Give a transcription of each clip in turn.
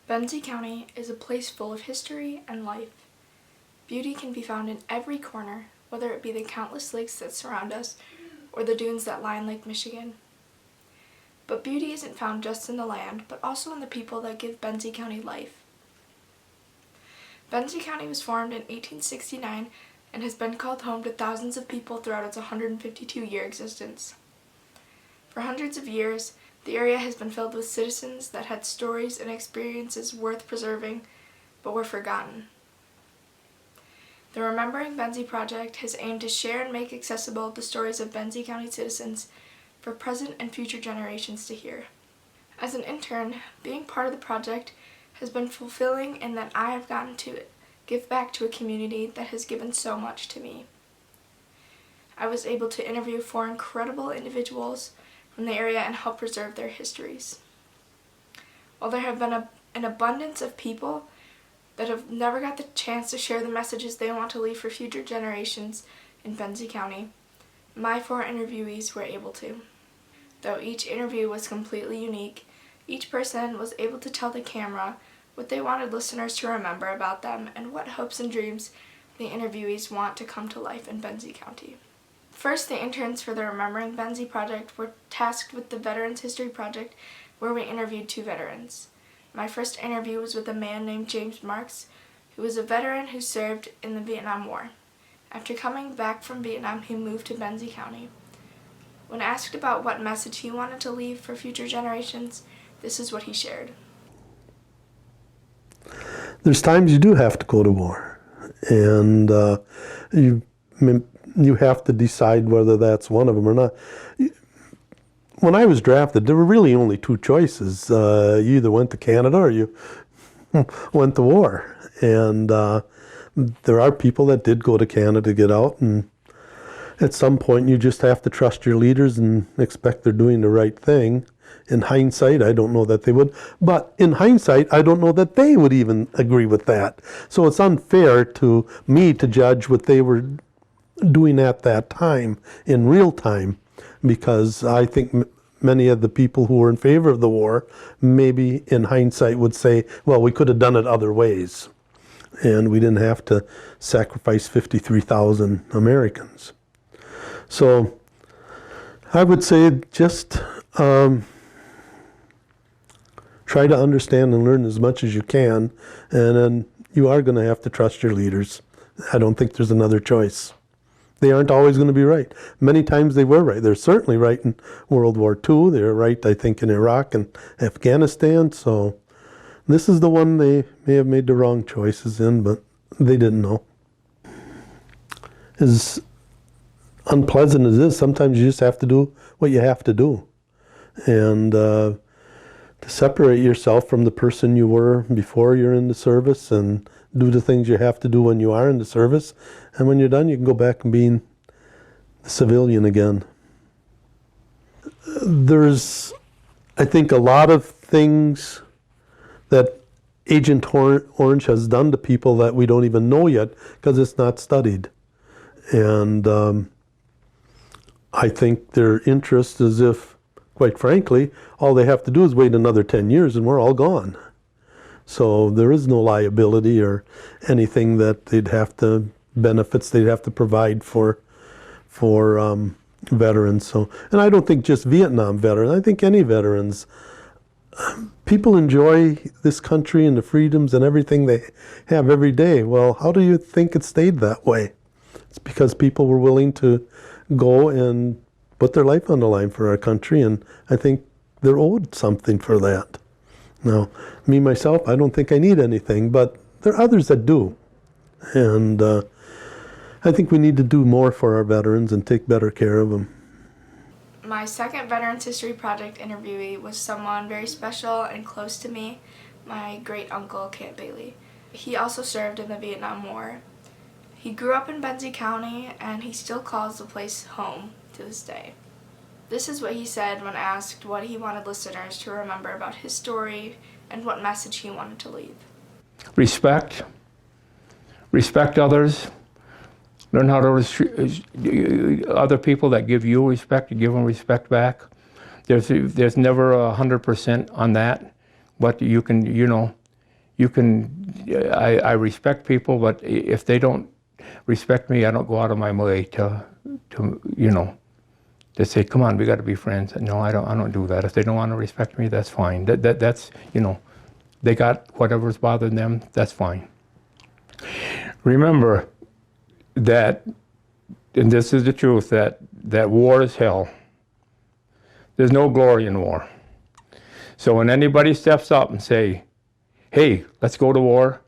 Benzie County is a place full of history and life. Beauty can be found in every corner, whether it be the countless lakes that surround us or the dunes that line Lake Michigan. But beauty isn't found just in the land, but also in the people that give Benzie County life. Benzie County was formed in 1869 and has been called home to thousands of people throughout its 152-year existence. For hundreds of years, the area has been filled with citizens that had stories and experiences worth preserving, but were forgotten. The Remembering Benzie Project has aimed to share and make accessible the stories of Benzie County citizens for present and future generations to hear. As an intern, being part of the project has been fulfilling in that I have gotten to give back to a community that has given so much to me. I was able to interview 4 incredible individuals from the area and help preserve their histories. While there have been an abundance of people that have never got the chance to share the messages they want to leave for future generations in Benzie County, my 4 interviewees were able to. Though each interview was completely unique, each person was able to tell the camera what they wanted listeners to remember about them and what hopes and dreams the interviewees want to come to life in Benzie County. First, the interns for the Remembering Benzie Project were tasked with the Veterans History Project, where we interviewed 2 veterans. My first interview was with a man named James MARX, who was a veteran who served in the Vietnam War. After coming back from Vietnam, he moved to Benzie County. When asked about what message he wanted to leave for future generations, this is what he shared. There's times you do have to go to war, and you have to decide whether that's one of them or not. When I was drafted, there were really only 2 choices. You either went to Canada or you went to war. And there are people that did go to Canada to get out, and at some point you just have to trust your leaders and expect they're doing the right thing. In hindsight, I don't know that they would. But in hindsight, I don't know that they would even agree with that. So it's unfair to me to judge what they were doing at that time, in real time, because I think many of the people who were in favor of the war, maybe in hindsight would say, well, we could have done it other ways, and we didn't have to sacrifice 53,000 Americans. So I would say just try to understand and learn as much as you can, and then you are going to have to trust your leaders. I don't think there's another choice. They aren't always going to be right. Many times they were right. They're certainly right in World War II. They were right, I think, in Iraq and Afghanistan. So this is the one they may have made the wrong choices in, but they didn't know. As unpleasant as it is, sometimes you just have to do what you have to do. And to separate yourself from the person you were before you're in the service and do the things you have to do when you are in the service. And when you're done, you can go back and being a civilian again. There's, I think, a lot of things that Agent Orange has done to people that we don't even know yet because it's not studied. And I think their interest is if, quite frankly, all they have to do is wait another 10 years and we're all gone. So there is no liability or anything that benefits they'd have to provide for veterans. So, and I don't think just Vietnam veterans, I think any veterans. People enjoy this country and the freedoms and everything they have every day. Well, how do you think it stayed that way? It's because people were willing to go and put their life on the line for our country, and I think they're owed something for that. Now, me, myself, I don't think I need anything, but there are others that do. And I think we need to do more for our veterans and take better care of them. My second Veterans History Project interviewee was someone very special and close to me, my great-uncle, Kent Bailey. He also served in the Vietnam War. He grew up in Benzie County, and he still calls the place home to this day. This is what he said when asked what he wanted listeners to remember about his story and what message he wanted to leave. Respect. Respect others. Learn how to other people that give you respect, you give them respect back. There's never 100% on that, but you can, You can, I respect people, but if they don't respect me, I don't go out of my way to you know, to say, come on, we got to be friends. No, I don't do that. If they don't want to respect me, that's fine. That's, you know, they got whatever's bothering them, that's fine. Remember that, and this is the truth, that war is hell. There's no glory in war. So when anybody steps up and say, hey, let's go to war,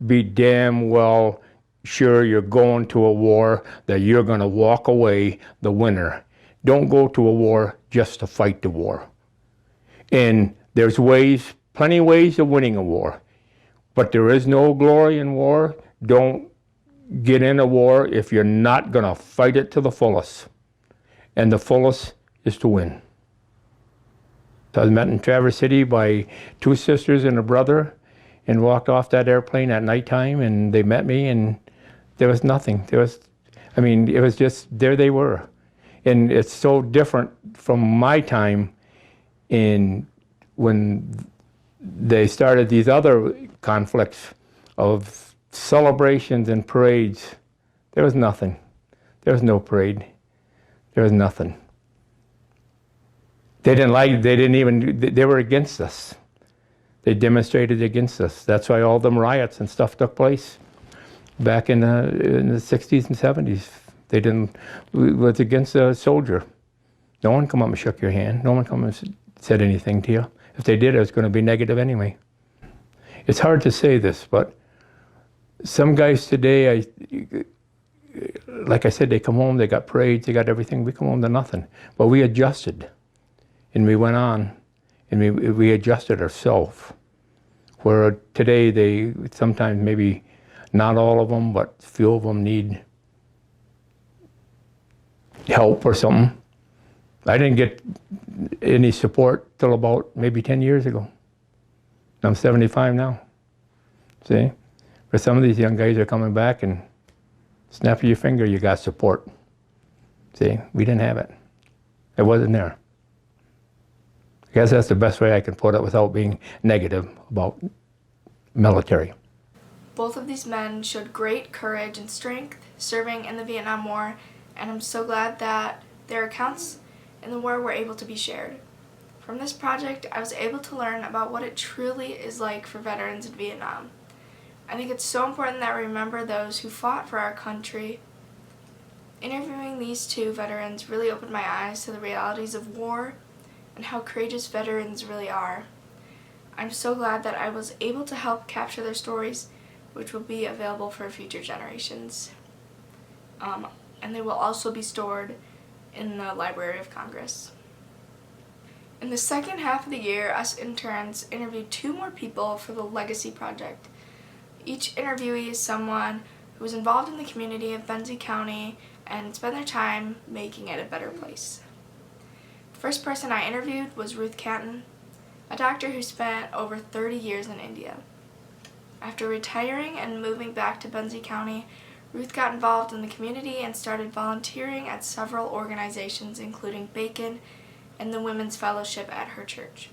be damn well sure you're going to a war that you're going to walk away the winner. Don't go to a war just to fight the war. And there's ways, plenty of ways of winning a war, but there is no glory in war. Don't get in a war if you're not going to fight it to the fullest. And the fullest is to win. I was met in Traverse City by two sisters and a brother, and walked off that airplane at nighttime, and they met me, and there was nothing. There was, I mean, it was just, there they were. And it's so different from my time in when they started these other conflicts of celebrations and parades. There was nothing. There was no parade. There was nothing. They didn't like, they didn't even, they were against us. They demonstrated against us. That's why all them riots and stuff took place back in the 60s and 70s. They didn't, it was against a soldier. No one come up and shook your hand. No one come and said anything to you. If they did, it was going to be negative anyway. It's hard to say this, but some guys today, like I said, they come home, they got parades, they got everything. We come home to nothing. But we adjusted, and we went on, and we adjusted ourselves. Where today, they sometimes maybe not all of them, but few of them need help or something. I didn't get any support till about maybe 10 years ago. I'm 75 now. See? But some of these young guys are coming back and snap of your finger, you got support. See? We didn't have it. It wasn't there. I guess that's the best way I can put it without being negative about military. Both of these men showed great courage and strength serving in the Vietnam War, and I'm so glad that their accounts in the war were able to be shared. From this project, I was able to learn about what it truly is like for veterans in Vietnam. I think it's so important that we remember those who fought for our country. Interviewing these two veterans really opened my eyes to the realities of war and how courageous veterans really are. I'm so glad that I was able to help capture their stories, which will be available for future generations. And they will also be stored in the Library of Congress. In the second half of the year, us interns interviewed 2 more people for the Legacy Project. Each interviewee is someone who was involved in the community of Benzie County and spent their time making it a better place. The first person I interviewed was Ruth CATTON, a doctor who spent over 30 years in India. After retiring and moving back to Benzie County, Ruth got involved in the community and started volunteering at several organizations, including Bacon and the Women's Fellowship at her church.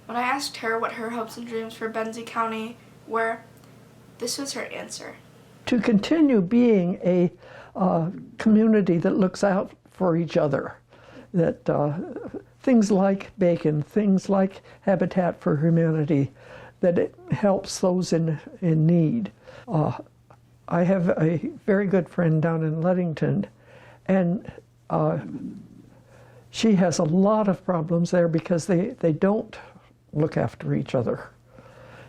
When I asked her what her hopes and dreams for Benzie County were, this was her answer. To continue being a community that looks out for each other, that things like Bacon, things like Habitat for Humanity, that it helps those in need. I have a very good friend down in Ludington, and she has a lot of problems there because they don't look after each other.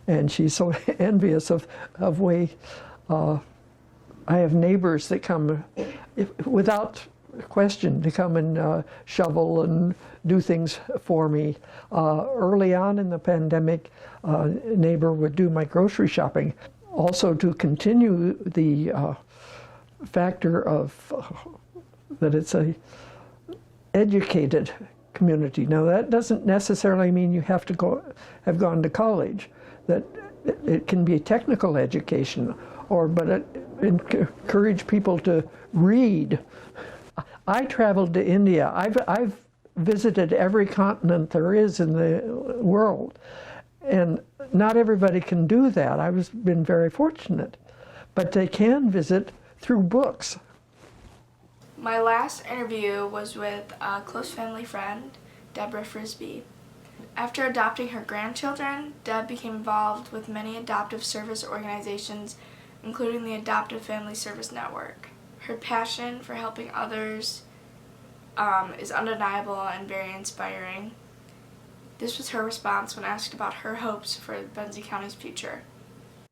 And she's so envious of way I have neighbors that come without question to come and shovel and do things for me. Early on in the pandemic, a neighbor would do my grocery shopping. Also, to continue the factor of that it's a educated community. Now, that doesn't necessarily mean you have to have gone to college. That it can be technical education, but it encourage people to read. I traveled to India. I've visited every continent there is in the world, And not everybody can do that. I've been very fortunate. But they can visit through books. My last interview was with a close family friend, Deborah FRISBIE. After adopting her grandchildren, Deb became involved with many adoptive service organizations, including the Adoptive Family Service Network. Her passion for helping others is undeniable and very inspiring. This was her response when asked about her hopes for Benzie County's future.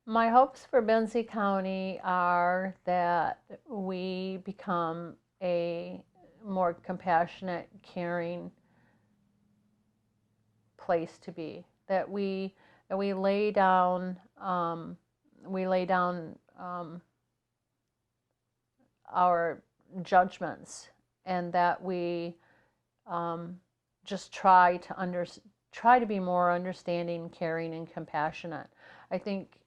My hopes for Benzie County are that we become a more compassionate, caring place to be. That we lay down our judgments, and that we just try to be more understanding, caring, and compassionate. I think,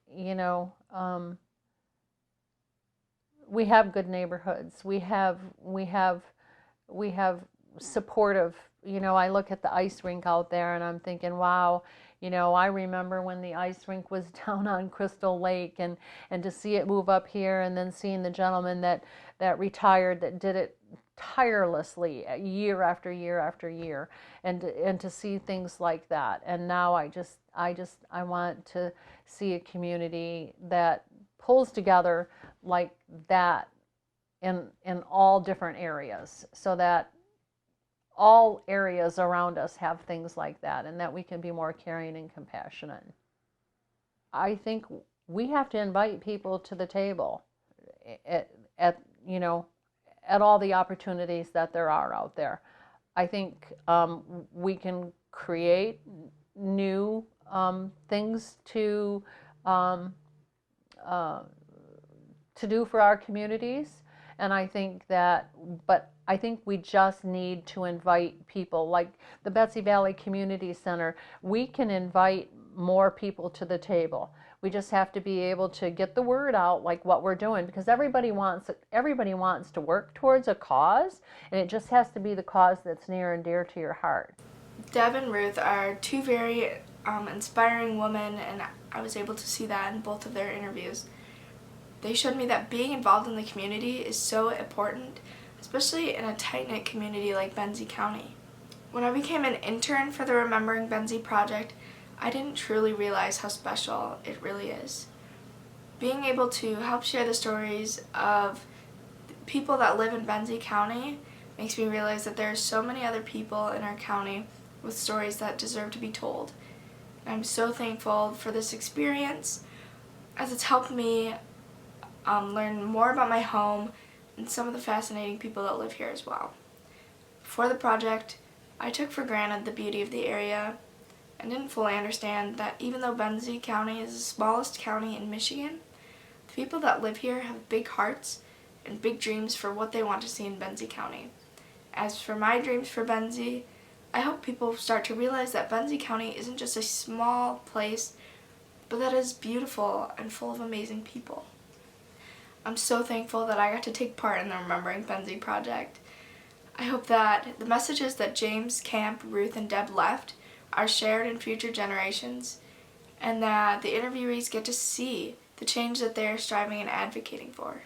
we have good neighborhoods. We have supportive. I look at the ice rink out there and I'm thinking, wow. I remember when the ice rink was down on Crystal Lake, and to see it move up here, and then seeing the gentleman that retired, that did it tirelessly year after year after year, and to see things like that. And now I want to see a community that pulls together like that in all different areas, so that all areas around us have things like that, and that we can be more caring and compassionate. I think we have to invite people to the table at all the opportunities that there are out there. I think we can create new things to do for our communities, and I think we just need to invite people, like the Betsy Valley Community Center. We can invite more people to the table. We just have to be able to get the word out, like what we're doing, because everybody wants to work towards a cause, and it just has to be the cause that's near and dear to your heart. Deb and Ruth are two very inspiring women, and I was able to see that in both of their interviews. They showed me that being involved in the community is so important, especially in a tight-knit community like Benzie County. When I became an intern for the Remembering Benzie Project, I didn't truly realize how special it really is. Being able to help share the stories of people that live in Benzie County makes me realize that there are so many other people in our county with stories that deserve to be told. And I'm so thankful for this experience, as it's helped me learn more about my home and some of the fascinating people that live here as well. Before the project, I took for granted the beauty of the area and didn't fully understand that even though Benzie County is the smallest county in Michigan, the people that live here have big hearts and big dreams for what they want to see in Benzie County. As for my dreams for Benzie, I hope people start to realize that Benzie County isn't just a small place, but that it's beautiful and full of amazing people. I'm so thankful that I got to take part in the Remembering Benzie Project. I hope that the messages that James, Camp, Ruth, and Deb left are shared in future generations, and that the interviewees get to see the change that they are striving and advocating for.